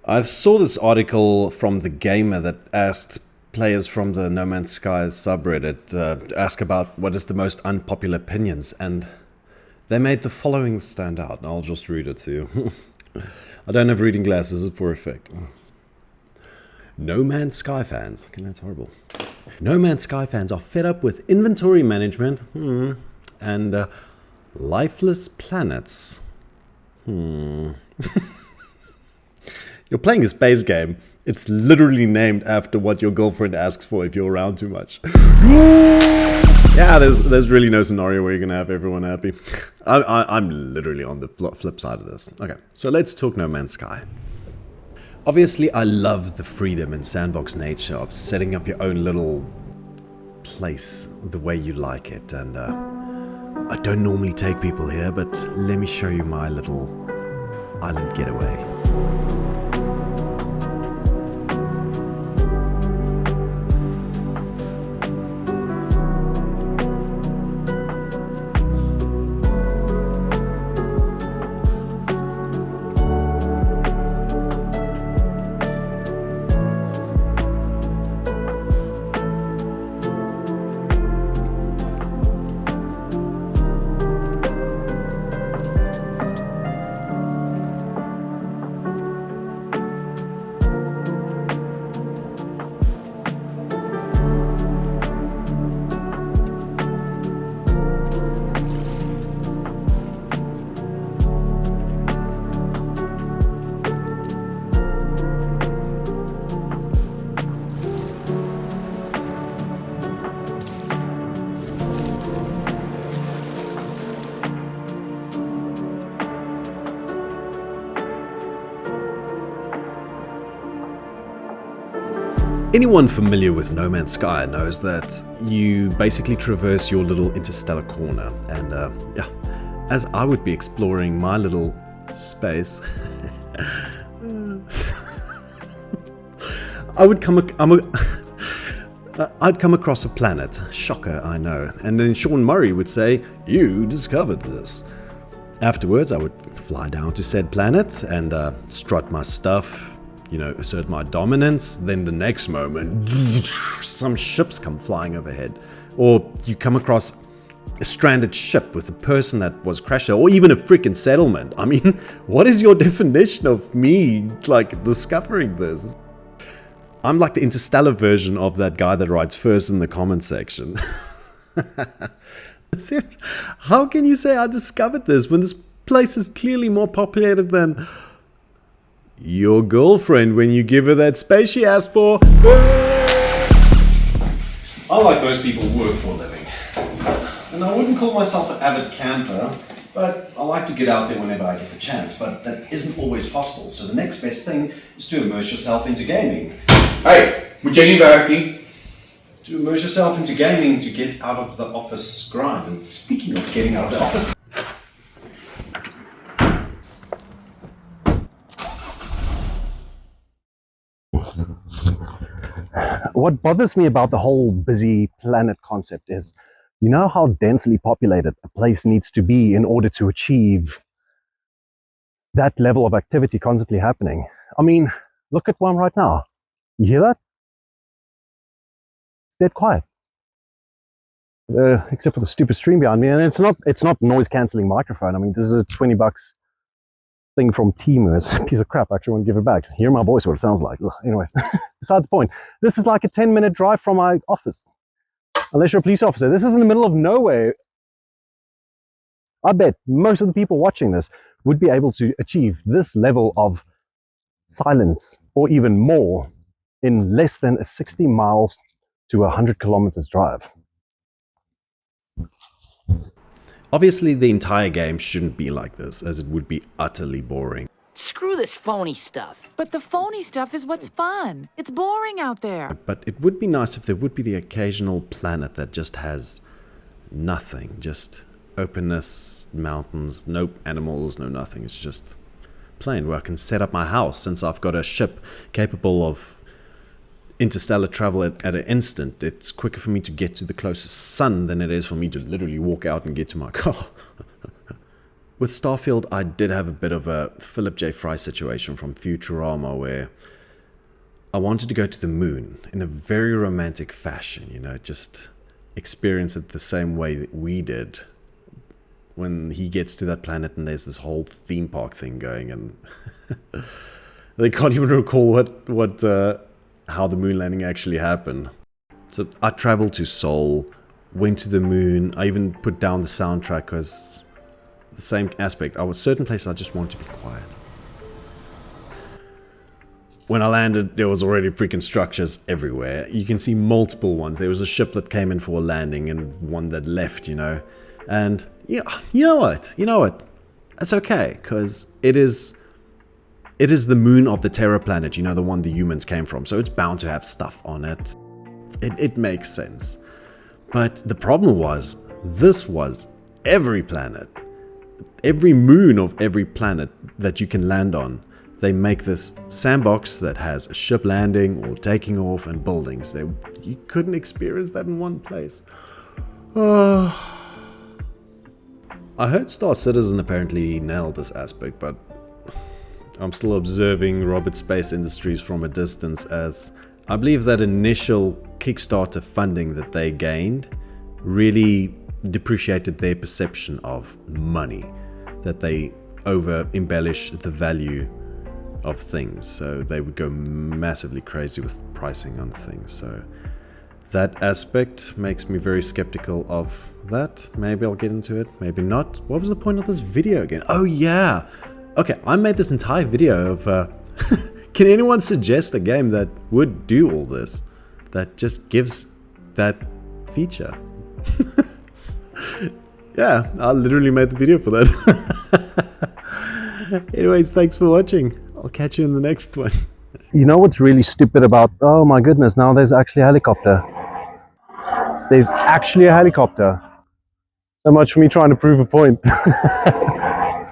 I saw this article from The Gamer that asked players from the No Man's Sky subreddit to ask about what is the most unpopular opinions, and they made the following stand out. I'll just read it to you. I don't have reading glasses for effect. No Man's Sky fans. Okay, that's horrible. No Man's Sky fans are fed up with inventory management and lifeless planets. You're playing a space game. It's literally named after what your girlfriend asks for if you're around too much. Yeah, there's really no scenario where you're gonna have everyone happy. I'm literally on the flip side of this. Okay, so let's talk No Man's Sky. Obviously, I love the freedom and sandbox nature of setting up your own little place the way you like it. And I don't normally take people here, but let me show you my little island getaway. Anyone familiar with No Man's Sky knows that you basically traverse your little interstellar corner, and yeah, as I would be exploring my little space, I'd come across a planet. Shocker, I know. And then Sean Murray would say, "You discovered this." Afterwards, I would fly down to said planet and strut my stuff, assert my dominance. Then the next moment, some ships come flying overhead. Or you come across a stranded ship with a person that was crashed, or even a freaking settlement. I mean, what is your definition of me, discovering this? I'm like the interstellar version of that guy that writes first in the comment section. How can you say I discovered this when this place is clearly more populated than your girlfriend when you give her that space she asked for? I, like most people, work for a living. And I wouldn't call myself an avid camper, but I like to get out there whenever I get the chance. But that isn't always possible. So the next best thing is to immerse yourself into gaming. Hey, moet jij niet werken? To immerse yourself into gaming to get out of the office grind. And speaking of getting out of the office, what bothers me about the whole busy planet concept is, you know how densely populated a place needs to be in order to achieve that level of activity constantly happening. I mean, look at one right now. You hear that? It's dead quiet. Except for the stupid stream behind me. And it's not noise cancelling microphone. I mean, this is a $20 thing from Temu. It's a piece of crap. I actually want to give it back. Hear my voice, what it sounds like. Ugh. Anyway, beside the point. This is like a 10-minute drive from my office. Unless you're a police officer. This is in the middle of nowhere. I bet most of the people watching this would be able to achieve this level of silence, or even more, in less than a 60 miles to 100 kilometers drive. Obviously, the entire game shouldn't be like this, as it would be utterly boring. Screw this phony stuff. But the phony stuff is what's fun. It's boring out there. But it would be nice if there would be the occasional planet that just has nothing. Just openness, mountains, no animals, no nothing. It's just plain, where I can set up my house, since I've got a ship capable of interstellar travel at an instant. It's quicker for me to get to the closest sun than it is for me to literally walk out and get to my car. With Starfield, I did have a bit of a Philip J. Fry situation from Futurama where I wanted to go to the moon in a very romantic fashion, you know, just experience it the same way that we did when he gets to that planet and there's this whole theme park thing going, and they can't even recall how the moon landing actually happened. So I traveled to Seoul, went to the moon. I even put down the soundtrack because the same aspect. I was certain places I just wanted to be quiet. When I landed, there was already freaking structures everywhere. You can see multiple ones. There was a ship that came in for a landing and one that left, you know. And yeah, you know what? It's okay, because it is the moon of the Terra planet, you know, the one the humans came from. So it's bound to have stuff on it. It makes sense. But the problem was, this was every planet. Every moon of every planet that you can land on. They make this sandbox that has a ship landing or taking off and buildings. You couldn't experience that in one place. I heard Star Citizen apparently nailed this aspect, but I'm still observing Robert Space Industries from a distance, as I believe that initial Kickstarter funding that they gained really depreciated their perception of money, that they over-embellish the value of things, so they would go massively crazy with pricing on things. So that aspect makes me very skeptical of that. Maybe I'll get into it, maybe not. What was the point of this video again? Oh yeah! Okay, I made this entire video of... can anyone suggest a game that would do all this? That just gives that feature? Yeah, I literally made the video for that. Anyways, thanks for watching. I'll catch you in the next one. You know what's really stupid about... Oh my goodness, now there's actually a helicopter. There's actually a helicopter. So much for me trying to prove a point.